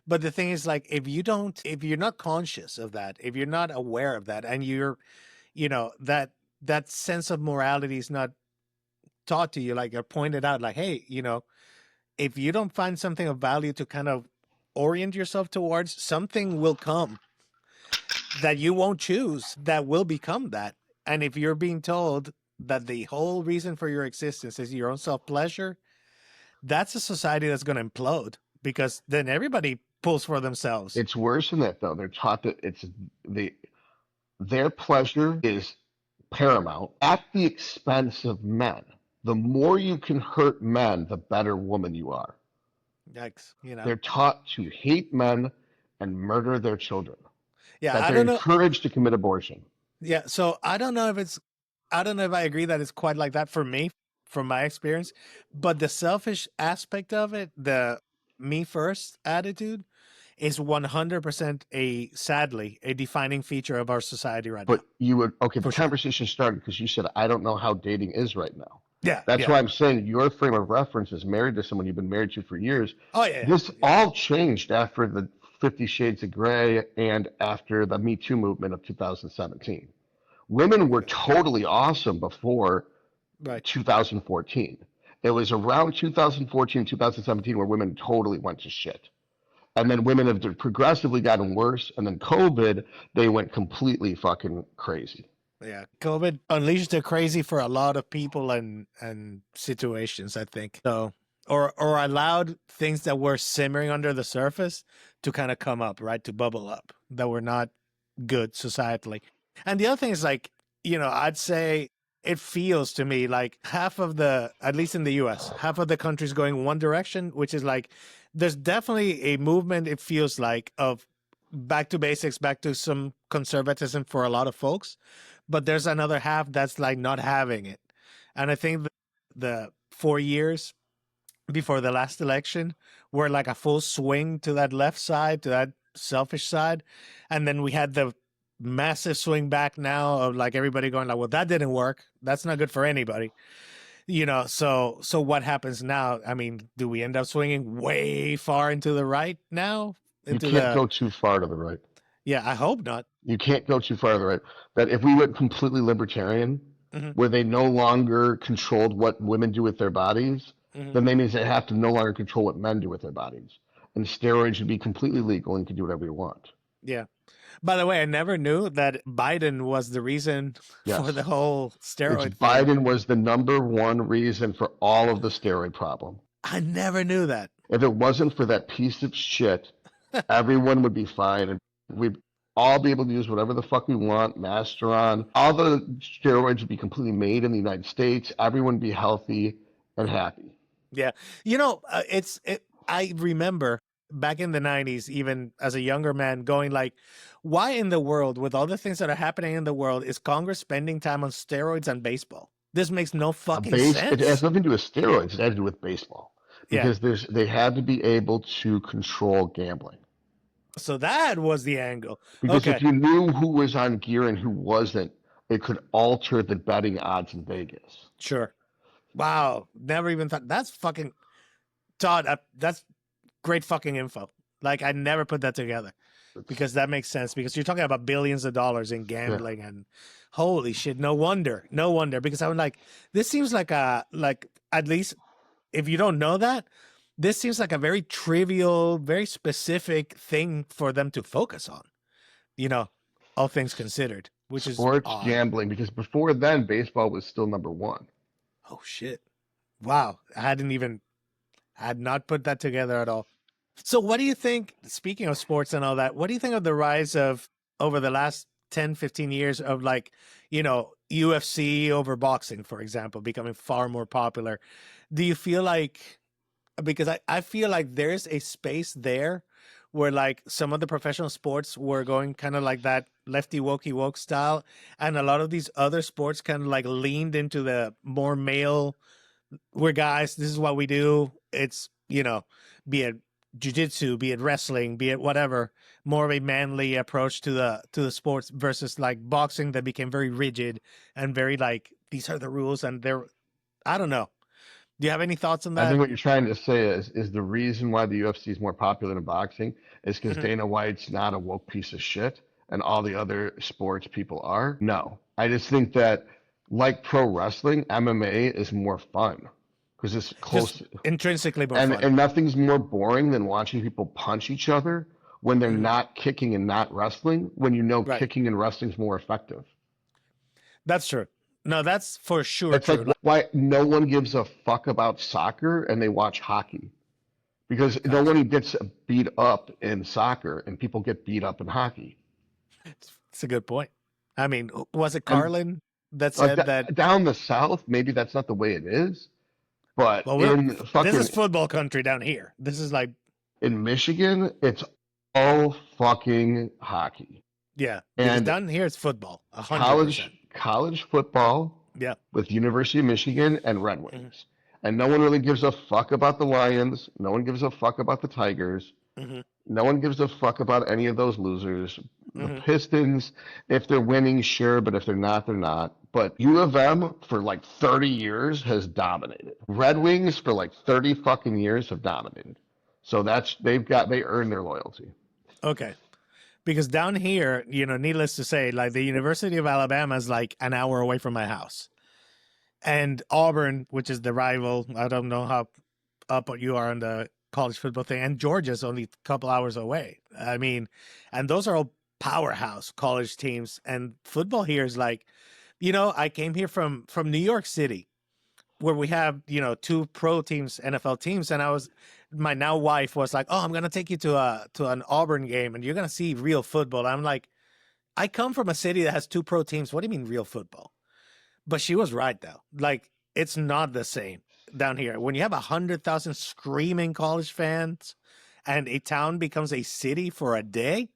But the thing is, like, if you're not conscious of that, if you're not aware of that, and you're, that sense of morality is not taught to you, like you're pointed out, like, hey, if you don't find something of value to kind of orient yourself towards, something will come that you won't choose that will become that. And if you're being told that the whole reason for your existence is your own self-pleasure, that's a society that's going to implode, because then everybody pulls for themselves. It's worse than that, though. They're taught that their pleasure is paramount at the expense of men. The more you can hurt men, the better woman you are. Yikes. They're taught to hate men and murder their children. Yeah, that they're encouraged to commit abortion. Yeah, so I don't know if I agree that it's quite like that for me, from my experience, but the selfish aspect of it, the me first attitude, is 100% sadly a defining feature of our society right now. But the conversation started because you said, I don't know how dating is right now. Yeah. That's why I'm saying your frame of reference is married to someone you've been married to for years. Oh, yeah. This all changed after the 50 Shades of Grey and after the Me Too movement of 2017. Women were totally awesome before 2014. It was around 2014, 2017 where women totally went to shit. And then women have progressively gotten worse. And then COVID, they went completely fucking crazy. Yeah, COVID unleashed the crazy for a lot of people and situations, I think. So, or allowed things that were simmering under the surface to kind of come up, right? To bubble up, that were not good societally. And the other thing is, like, I'd say it feels to me like half of at least in the US, half of the country's going one direction, which is like, there's definitely a movement, it feels like, of back to basics, back to some conservatism for a lot of folks. But there's another half that's like not having it. And I think the 4 years before the last election were like a full swing to that left side, to that selfish side. And then we had the massive swing back now of like everybody going like, well, that didn't work. That's not good for anybody. So what happens now? I mean, do we end up swinging way far into the right now? You can't go too far to the right. Yeah, I hope not. You can't go too far to the right. That if we went completely libertarian, where they no longer controlled what women do with their bodies, then that means they have to no longer control what men do with their bodies. And steroids should be completely legal and you can do whatever you want. Yeah. By the way, I never knew that Biden was the reason for the whole steroid thing. Biden was the number one reason for all of the steroid problem. I never knew that. If it wasn't for that piece of shit, everyone would be fine. And we'd all be able to use whatever the fuck we want, Masteron. All the steroids would be completely made in the United States. Everyone would be healthy and happy. Yeah. I remember back in the 90s, even as a younger man, going like, why in the world, with all the things that are happening in the world, is Congress spending time on steroids and baseball? This makes no fucking sense. It has nothing to do with steroids. It has to do with baseball. Because they had to be able to control gambling. So that was the angle. Because if you knew who was on gear and who wasn't, it could alter the betting odds in Vegas. Sure. Wow. Never even thought. That's fucking... Todd, that's great fucking info. Like, I never put that together. Because that makes sense. Because you're talking about billions of dollars in gambling and holy shit. No wonder. Because I'm like, this seems like at least if you don't know that, this seems like a very trivial, very specific thing for them to focus on, all things considered, which is sports gambling, because before then, baseball was still number one. Oh, shit. Wow. I had not put that together at all. So what do you think, speaking of sports and all that, what do you think of the rise of, over the last 10, 15 years of like, UFC over boxing, for example, becoming far more popular. Do you feel like, because I feel like there's a space there where like some of the professional sports were going kind of like that lefty wokey woke style, and a lot of these other sports kind of like leaned into the more male, we're guys, this is what we do. It's, you know, be it jiu-jitsu, be it wrestling, be it whatever, more of a manly approach to the sports versus like boxing that became very rigid and very like, these are the rules, and they're, I don't know. Do you have any thoughts on I think that? what you're trying to say is the reason why the UFC is more popular than boxing is because Mm-hmm. Dana White's not a woke piece of shit and all the other sports people are. No, I just think that like pro wrestling, MMA is more fun because it's Just close intrinsically more and fun. nothing's more boring than watching people punch each other when they're Mm-hmm. not kicking and not wrestling, when you know Right. kicking and wrestling is more effective. That's true. No, that's for sure It's like true. why no one gives a fuck about soccer and they watch hockey. Because no Gotcha. one gets beat up in soccer and people get beat up in hockey. It's a good point. I mean, was it And Carlin that said that? down the south, maybe that's not the way it is, but Well, in this is fucking football country down here. This is like, in Michigan, it's all fucking hockey. yeah, because And down here it's football, 100%. college football Yeah. with University of Michigan and Red Mm-hmm. Wings. And no one really gives a fuck about the Lions. No one gives a fuck about the Tigers. Mm-hmm. No one gives a fuck about any of those losers. The Mm-hmm. Pistons, if they're winning, sure, but if they're not, they're not. But U of M for like 30 years has dominated. Red Wings for like 30 fucking years have dominated. So they earned their loyalty. Okay. Because down here, you know, needless to say, like the University of Alabama is like an hour away from my house. And Auburn, which is the rival, I don't know how up you are on the college football thing, and Georgia's only a couple hours away. I mean, and those are all powerhouse college teams. And football here is like, you know, I came here from New York City, where we have, you know, two pro teams, NFL teams, and my now wife was like, "Oh, I'm gonna take you to an Auburn game, and you're gonna see real football." I'm like, I come from a city that has two pro teams. What do you mean real football? But she was right though. Like, it's not the same down here. When you have 100,000 screaming college fans, and a town becomes a city for a day,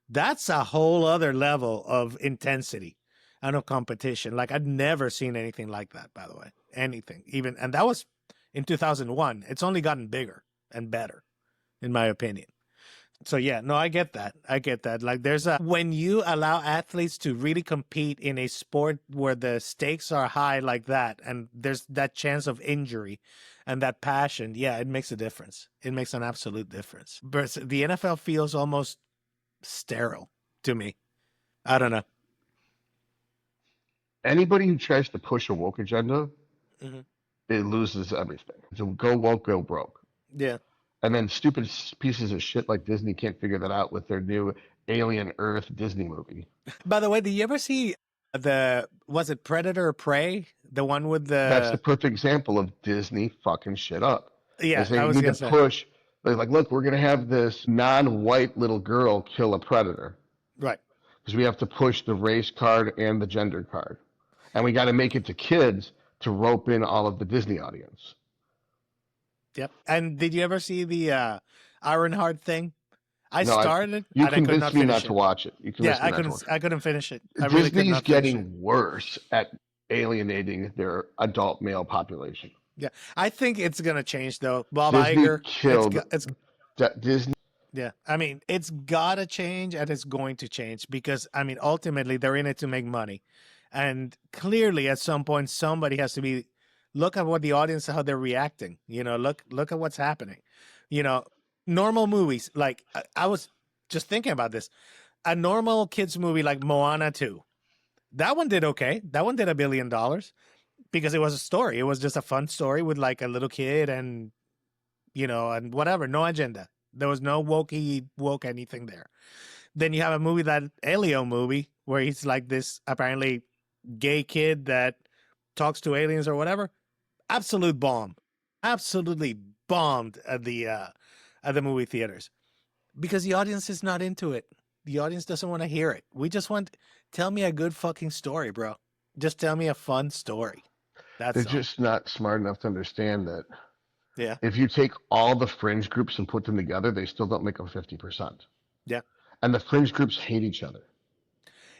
that's a whole other level of intensity and of competition. Like, I'd never seen anything like that, by the way. Anything. Even, and that was in 2001. It's only gotten bigger and better, in my opinion. So yeah, no, I get that. I get that. Like, when you allow athletes to really compete in a sport where the stakes are high like that, and there's that chance of injury and that passion, yeah, it makes a difference. It makes an absolute difference. But the NFL feels almost sterile to me. I don't know. Anybody who tries to push a woke agenda, Mm-hmm. it loses everything. So go woke, go broke. Yeah. And then stupid pieces of shit like Disney can't figure that out with their new Alien Earth Disney movie. By the way, did you ever see was it Predator or Prey? The one with That's the the, perfect example of Disney fucking shit up. They yeah, say I we was need to gonna say, push. They're like, look, we're gonna have this non-white little girl kill a predator right. because we have to push the race card and the gender card, and we got to make it to kids to rope in all of the Disney audience. Yep. And did you ever see the Ironheart thing? I No, started you and I could convinced not me finish not to it. watch it. You Yeah, convinced me not to watch I couldn't finish it. I it. really could Disney's not finish it. getting worse at alienating their adult male population. Yeah. I think it's gonna change though. Bob Disney Iger, killed it's Disney. yeah. I mean, it's gotta change and it's going to change because I mean ultimately they're in it to make money. And clearly at some point somebody has to be look at what the audience how they're reacting. You know, look at what's happening. You know, normal movies, like I was just thinking about this. A normal kids movie like Moana 2. That one did okay. That one did $1 billion because it was a story. It was just a fun story with like a little kid and, you know, and whatever, no agenda. There was no woke anything there. Then you have a movie, that Elio movie, where he's like this apparently gay kid that talks to aliens or whatever. Absolute bomb. Absolutely bombed at the movie theaters because the audience is not into it. The audience doesn't want to hear it. We just want, tell me a good fucking story, bro. Just tell me a fun story. They're just not smart enough to understand that. Yeah. If you take all the fringe groups and put them together, they still don't make them 50%. Yeah. And the fringe groups hate each other.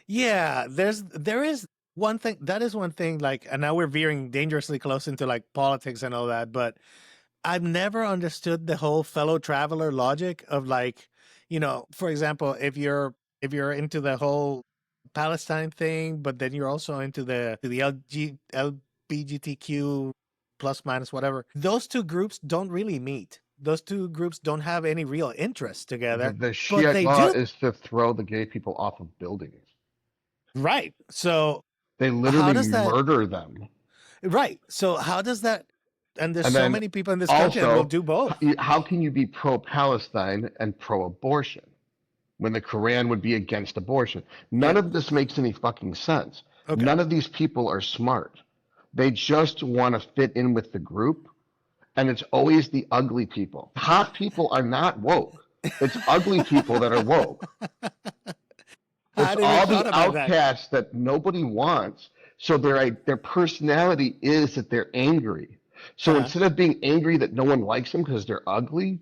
Yeah, there is one thing, that is one thing, like, and now we're veering dangerously close into like politics and all that, but I've never understood the whole fellow traveler logic of like, you know, for example, if you're into the whole Palestine thing, but then you're also into the LGBTQ plus minus whatever, those two groups don't really meet. Those two groups don't have any real interest together. The Shiite law is to throw the gay people off of buildings. Right. So they literally murder them. Right. So how does that? And there's so many people in this country that will do both. How can you be pro-Palestine and pro-abortion when the Quran would be against abortion? None of this makes any fucking sense. Okay. None of these people are smart. They just want to fit in with the group, and it's always the ugly people. Hot people are not woke. It's ugly people that are woke. It's all the outcasts that nobody wants. So their personality is that they're angry. So instead of being angry that no one likes them because they're ugly,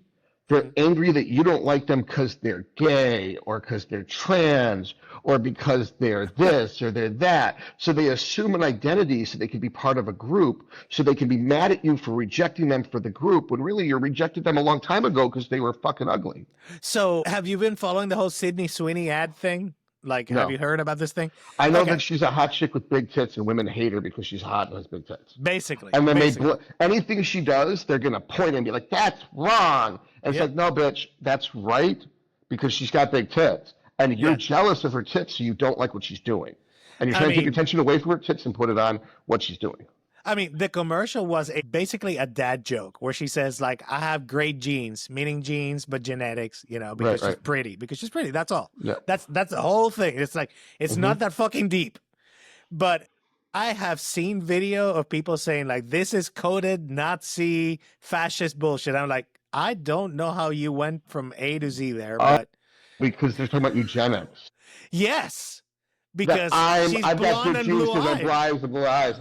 they're angry that you don't like them because they're gay or because they're trans or because they're this or they're that. So they assume an identity so they can be part of a group, so they can be mad at you for rejecting them for the group when really you rejected them a long time ago because they were fucking ugly. So have you been following the whole Sydney Sweeney ad thing? Like, no. Have you heard about this thing? I know that she's a hot chick with big tits and women hate her because she's hot and has big tits. Basically. And then anything she does, they're going to point and be like, that's wrong. And it's like, no, bitch, that's right because she's got big tits. And you're jealous of her tits, so you don't like what she's doing. And you're trying to take attention away from her tits and put it on what she's doing. I mean, the commercial was basically a dad joke where she says, like, I have great genes, meaning genes, but genetics, you know, because she's pretty. Because she's pretty. That's all. Yeah. That's the whole thing. It's like, it's not that fucking deep. But I have seen video of people saying, like, this is coded Nazi fascist bullshit. I'm like, I don't know how you went from A to Z there, but. Because they're talking about eugenics. Yes. Because she's I've blonde got and blue eyes. Blue eyes.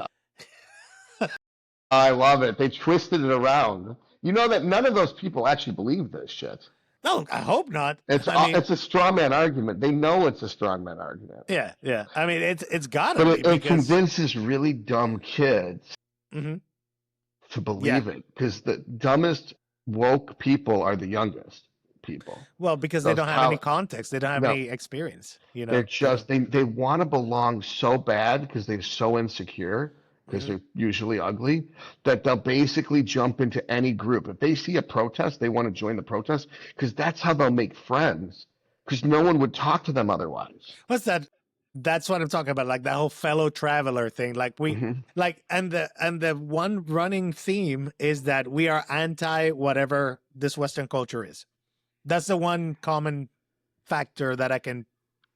I love it. They twisted it around. You know that none of those people actually believe this shit. No, I hope not. It's a straw man argument. They know it's a straw man argument. Yeah, yeah. I mean, it's got to be. But it convinces really dumb kids to believe it. Because the dumbest woke people are the youngest people. Well, because they don't have any context. They don't have any experience. You know, they're just, they want to belong so bad because they're so insecure. Because they're usually ugly, that they'll basically jump into any group. If they see a protest, they want to join the protest because that's how they'll make friends because no one would talk to them otherwise. What's that? That's what I'm talking about, like that whole fellow traveler thing. Like and the one running theme is that we are anti whatever this Western culture is. That's the one common factor that I can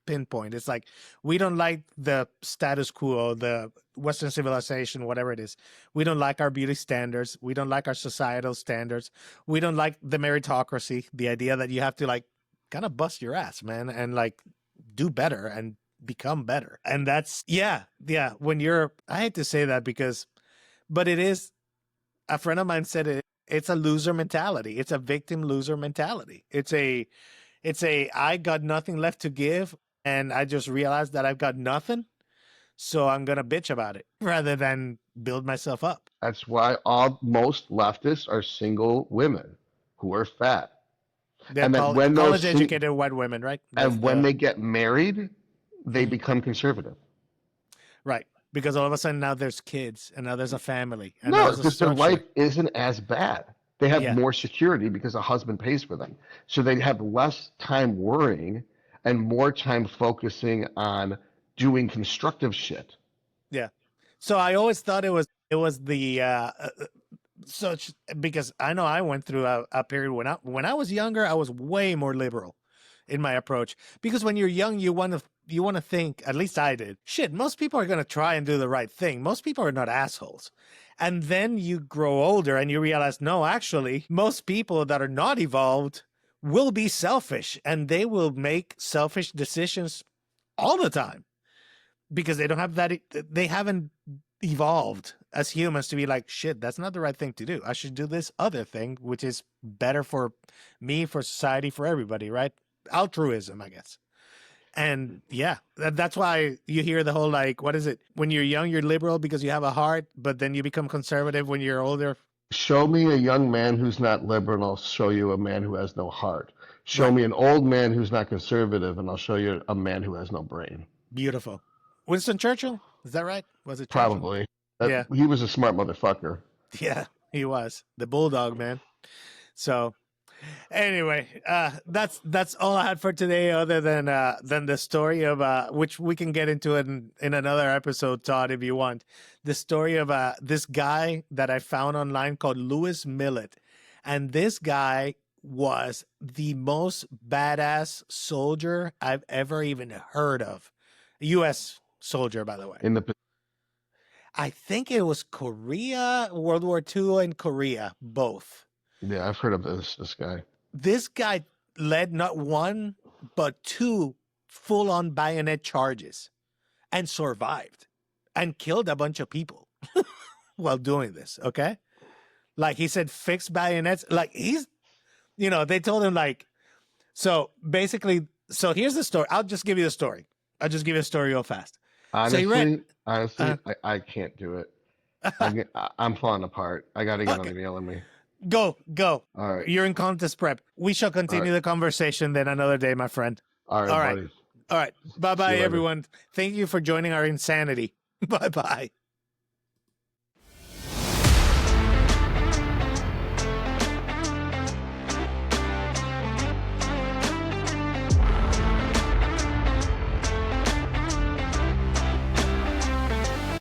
pinpoint. It's like we don't like the status quo, the Western civilization, whatever it is. We don't like our beauty standards. We don't like our societal standards. We don't like the meritocracy, the idea that you have to like kind of bust your ass, man, and like do better and become better. And that's when you're, I hate to say that but it is, a friend of mine said it's a loser mentality. It's a victim loser mentality. It's a I got nothing left to give. And I just realized that I've got nothing, so I'm going to bitch about it rather than build myself up. That's why most leftists are single women who are fat. They're college-educated white women, right? And when they get married, they become conservative. Right, because all of a sudden now there's kids, and now there's a family. And no, because their life isn't as bad. They have more security because a husband pays for them. So they have less time worrying and more time focusing on doing constructive shit. Yeah. So I always thought it was the because I know I went through a period when I was younger, I was way more liberal in my approach. Because when you're young, you want to think, at least I did, shit, most people are going to try and do the right thing. Most people are not assholes. And then you grow older and you realize, no, actually, most people that are not evolved will be selfish and they will make selfish decisions all the time. because they don't have that. They haven't evolved as humans to be like, shit, that's not the right thing to do. I should do this other thing, which is better for me, for society, for everybody, right? Altruism, I guess. And yeah, that's why you hear the whole, like, what is it? When you're young, you're liberal because you have a heart, but then you become conservative when you're older. Show me a young man who's not liberal, and I'll show you a man who has no heart. Show me an old man who's not conservative, and I'll show you a man who has no brain. Beautiful. Winston Churchill? Is that right? Was it Churchill? Probably. Yeah. He was a smart motherfucker. Yeah, he was. The bulldog, man. So anyway, that's all I had for today, other than the story of which we can get into in another episode, Todd, if you want. The story of this guy that I found online called Lewis Millet. And this guy was the most badass soldier I've ever even heard of. U.S. soldier, by the way. I think it was Korea, World War II and Korea, both. Yeah, I've heard of this guy. This guy led not one, but two full-on bayonet charges and survived and killed a bunch of people while doing this, okay? Like, he said, fixed bayonets. Like, he's, they told him, like, so basically, so here's the story. I'll just give you the story. I'll just give you a story real fast. Honestly, I can't do it. I'm falling apart. I got to get on the mailing me. Go. All right. You're in contest prep. We shall continue the conversation then another day, my friend. All right, buddy. All right. Bye-bye, everyone. Thank you for joining our insanity. Bye-bye.